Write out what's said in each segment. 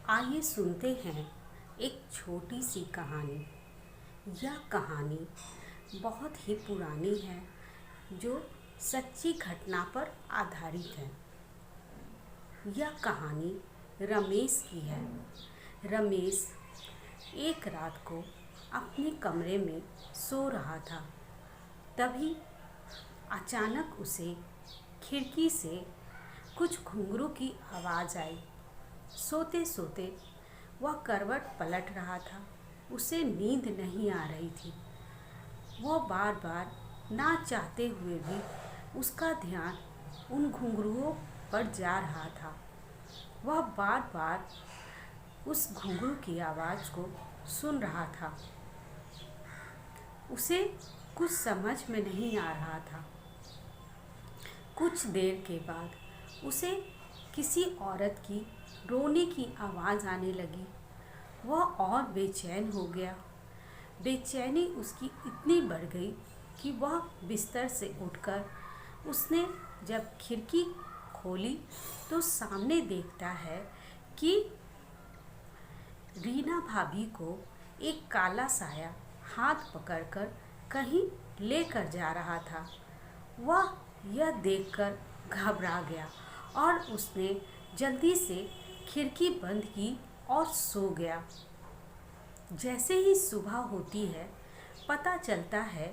आइए सुनते हैं एक छोटी सी कहानी। यह कहानी बहुत ही पुरानी है जो सच्ची घटना पर आधारित है। यह कहानी रमेश की है। रमेश एक रात को अपने कमरे में सो रहा था। तभी अचानक उसे खिड़की से कुछ घुंघरू की आवाज़ आई। सोते सोते वह करवट पलट रहा था। उसे नींद नहीं आ रही थी। वह बार बार ना चाहते हुए भी उसका ध्यान उन घुंघरुओं पर जा रहा था। वह बार बार उस घुंघरू की आवाज़ को सुन रहा था। उसे कुछ समझ में नहीं आ रहा था। कुछ देर के बाद उसे किसी औरत की रोने की आवाज़ आने लगी। वह और बेचैन हो गया। बेचैनी उसकी इतनी बढ़ गई कि वह बिस्तर से उठकर उसने जब खिड़की खोली तो सामने देखता है कि रीना भाभी को एक काला साया हाथ पकड़कर कहीं लेकर जा रहा था। वह यह देखकर घबरा गया और उसने जल्दी से खिड़की बंद की और सो गया। जैसे ही सुबह होती है पता चलता है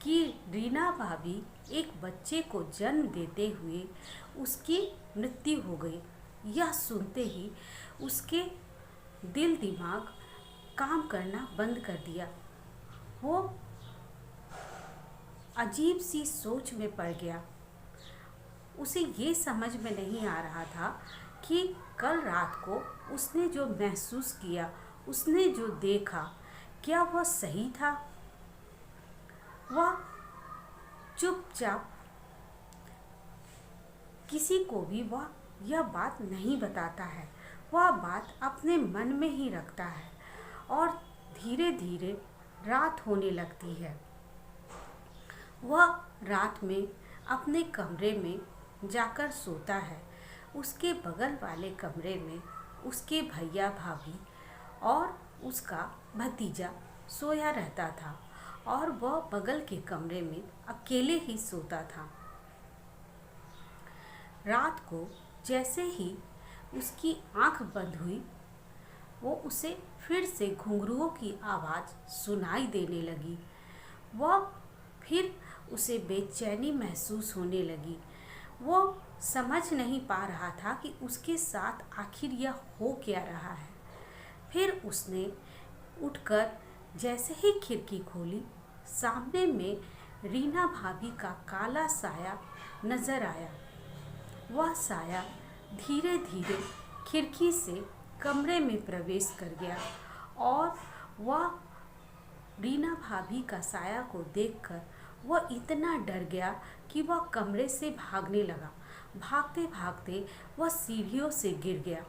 कि रीना भाभी एक बच्चे को जन्म देते हुए उसकी मृत्यु हो गई। यह सुनते ही उसके दिल दिमाग काम करना बंद कर दिया। वो अजीब सी सोच में पड़ गया। उसे ये समझ में नहीं आ रहा था कि कल रात को उसने जो महसूस किया, उसने जो देखा, क्या वह सही था। वह चुपचाप किसी को भी वह यह बात नहीं बताता है। वह बात अपने मन में ही रखता है और धीरे धीरे रात होने लगती है। वह रात में अपने कमरे में जाकर सोता है। उसके बगल वाले कमरे में उसके भैया भाभी और उसका भतीजा सोया रहता था और वह बगल के कमरे में अकेले ही सोता था। रात को जैसे ही उसकी आंख बंद हुई वो उसे फिर से घुंघरुओं की आवाज़ सुनाई देने लगी। वह फिर उसे बेचैनी महसूस होने लगी। वो समझ नहीं पा रहा था कि उसके साथ आखिर यह हो क्या रहा है। फिर उसने उठकर जैसे ही खिड़की खोली, सामने में रीना भाभी का काला साया नजर आया। वह साया धीरे धीरे खिड़की से कमरे में प्रवेश कर गया और वह रीना भाभी का साया को देखकर वह इतना डर गया कि वह कमरे से भागने लगा। भागते भागते वह सीढ़ियों से गिर गया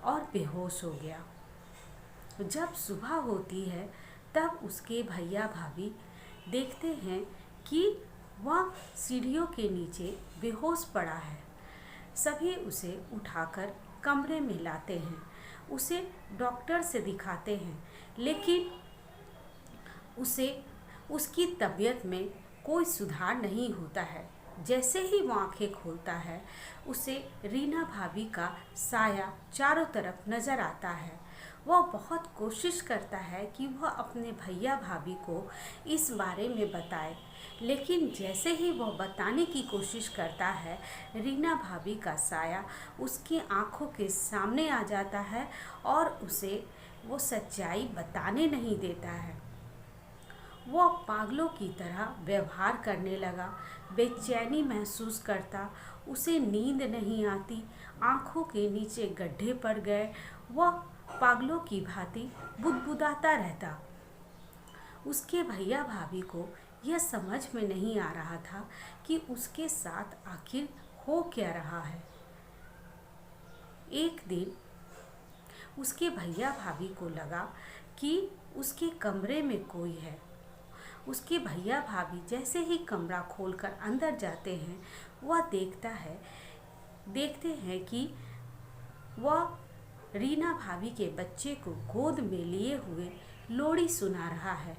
और बेहोश हो गया। जब सुबह होती है तब उसके भैया भाभी देखते हैं कि वह सीढ़ियों के नीचे बेहोश पड़ा है। सभी उसे उठाकर कमरे में लाते हैं। उसे डॉक्टर से दिखाते हैं, लेकिन उसे उसकी तबीयत में कोई सुधार नहीं होता है। जैसे ही वो आंखें खोलता है उसे रीना भाभी का साया चारों तरफ नज़र आता है। वह बहुत कोशिश करता है कि वह अपने भैया भाभी को इस बारे में बताए, लेकिन जैसे ही वह बताने की कोशिश करता है रीना भाभी का साया उसकी आंखों के सामने आ जाता है और उसे वो सच्चाई बताने नहीं देता है। वह पागलों की तरह व्यवहार करने लगा। बेचैनी महसूस करता, उसे नींद नहीं आती, आंखों के नीचे गड्ढे पड़ गए। वह पागलों की भांति बुदबुदाता रहता। उसके भैया भाभी को यह समझ में नहीं आ रहा था कि उसके साथ आखिर हो क्या रहा है। एक दिन उसके भैया भाभी को लगा कि उसके कमरे में कोई है। उसके भैया भाभी जैसे ही कमरा खोलकर अंदर जाते हैं वह देखते हैं कि वह रीना भाभी के बच्चे को गोद में लिए हुए लोरी सुना रहा है।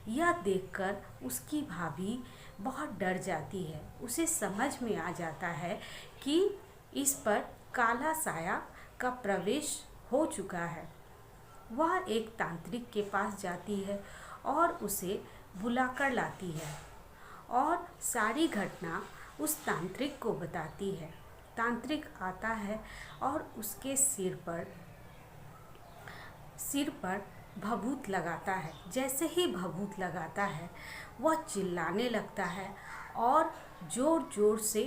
यह देखकर उसकी भाभी बहुत डर जाती है। उसे समझ में आ जाता है कि इस पर काला साया का प्रवेश हो चुका है। वह एक तांत्रिक के पास जाती है और उसे बुलाकर लाती है और सारी घटना उस तांत्रिक को बताती है। तांत्रिक आता है और उसके सिर पर भभूत लगाता है। जैसे ही भभूत लगाता है वह चिल्लाने लगता है और ज़ोर ज़ोर से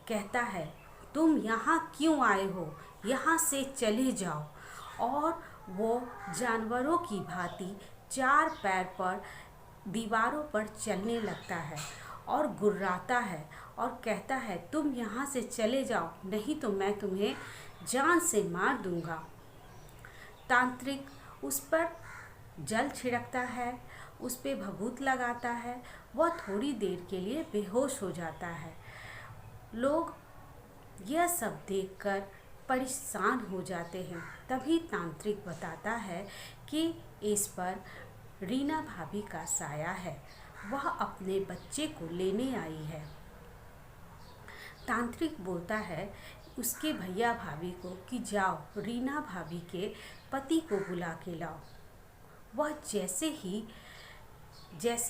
कहता है, तुम यहाँ क्यों आए हो? यहाँ से चले जाओ। और वो जानवरों की भांति 4 पैर पर दीवारों पर चलने लगता है और गुर्राता है और कहता है, तुम यहाँ से चले जाओ, नहीं तो मैं तुम्हें जान से मार दूंगा। तांत्रिक उस पर जल छिड़कता है, उस पे भभूत लगाता है। वह थोड़ी देर के लिए बेहोश हो जाता है। लोग यह सब देखकर परेशान हो जाते हैं। तभी तांत्रिक बताता है कि इस पर रीना भाभी का साया है, वह अपने बच्चे को लेने आई है। तांत्रिक बोलता है उसके भैया भाभी को कि जाओ रीना भाभी के पति को बुला के लाओ। वह जैसे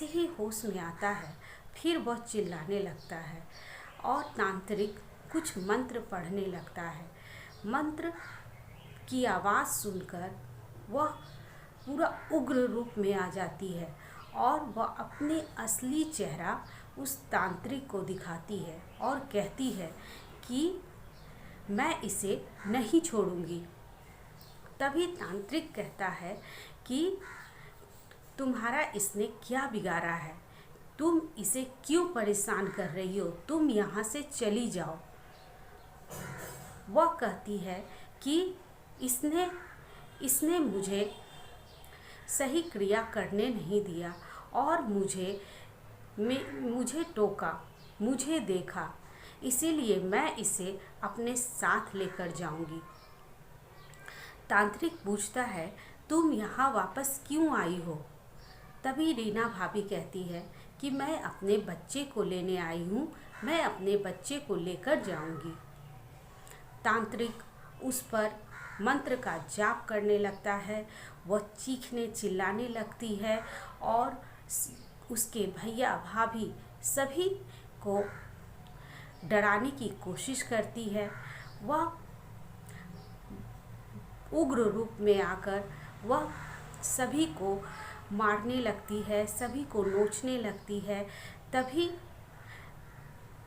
ही होश में आता है फिर वह चिल्लाने लगता है और तांत्रिक कुछ मंत्र पढ़ने लगता है। मंत्र की आवाज़ सुनकर वह पूरा उग्र रूप में आ जाती है और वह अपने असली चेहरा उस तांत्रिक को दिखाती है और कहती है कि मैं इसे नहीं छोड़ूंगी। तभी तांत्रिक कहता है कि तुम्हारा इसने क्या बिगाड़ा है? तुम इसे क्यों परेशान कर रही हो? तुम यहाँ से चली जाओ। वह कहती है कि इसने मुझे सही क्रिया करने नहीं दिया और मुझे टोका, मुझे देखा, इसीलिए मैं इसे अपने साथ लेकर जाऊंगी। तांत्रिक पूछता है, तुम यहाँ वापस क्यों आई हो? तभी रीना भाभी कहती है कि मैं अपने बच्चे को लेने आई हूँ, मैं अपने बच्चे को लेकर जाऊंगी। तांत्रिक उस पर मंत्र का जाप करने लगता है। वह चीखने चिल्लाने लगती है और उसके भैया भाभी सभी को डराने की कोशिश करती है। वह उग्र रूप में आकर वह सभी को मारने लगती है, सभी को नोचने लगती है।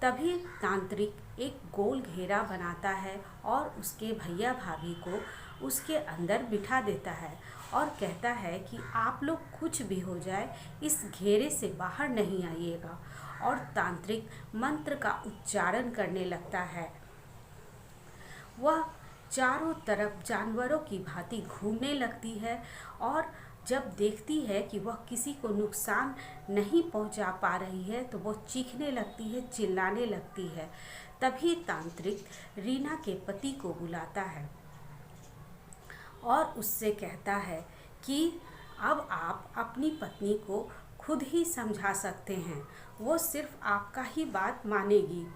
तभी तांत्रिक एक गोल घेरा बनाता है और उसके भैया भाभी को उसके अंदर बिठा देता है और कहता है कि आप लोग कुछ भी हो जाए इस घेरे से बाहर नहीं आइएगा। और तांत्रिक मंत्र का उच्चारण करने लगता है। वह चारों तरफ जानवरों की भांति घूमने लगती है और जब देखती है कि वह किसी को नुकसान नहीं पहुंचा पा रही है तो वह चीखने लगती है, चिल्लाने लगती है। तभी तांत्रिक रीना के पति को बुलाता है और उससे कहता है कि अब आप अपनी पत्नी को खुद ही समझा सकते हैं, वो सिर्फ आपका ही बात मानेगी,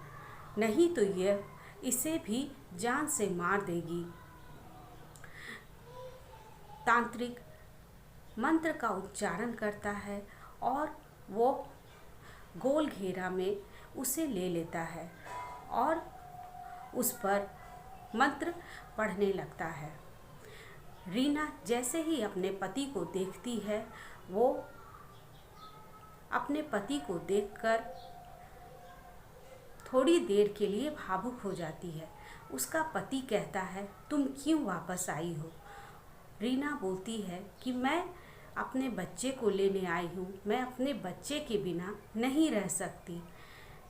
नहीं तो यह इसे भी जान से मार देगी। तांत्रिक मंत्र का उच्चारण करता है और वो गोल घेरा में उसे ले लेता है और उस पर मंत्र पढ़ने लगता है। रीना जैसे ही अपने पति को देखती है, वो अपने पति को देखकर थोड़ी देर के लिए भावुक हो जाती है। उसका पति कहता है, तुम क्यों वापस आई हो? रीना बोलती है कि मैं अपने बच्चे को लेने आई हूँ, मैं अपने बच्चे के बिना नहीं रह सकती।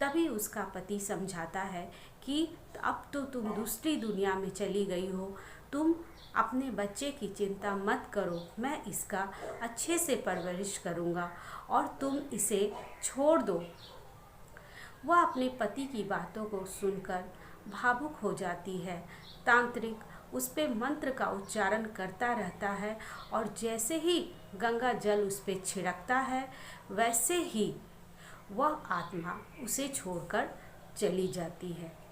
तभी उसका पति समझाता है कि अब तो तुम दूसरी दुनिया में चली गई हो, तुम अपने बच्चे की चिंता मत करो, मैं इसका अच्छे से परवरिश करूँगा और तुम इसे छोड़ दो। वह अपने पति की बातों को सुनकर भावुक हो जाती है। तांत्रिक उस पे मंत्र का उच्चारण करता रहता है और जैसे ही गंगा जल उस पे छिड़कता है वैसे ही वह आत्मा उसे छोड़कर चली जाती है।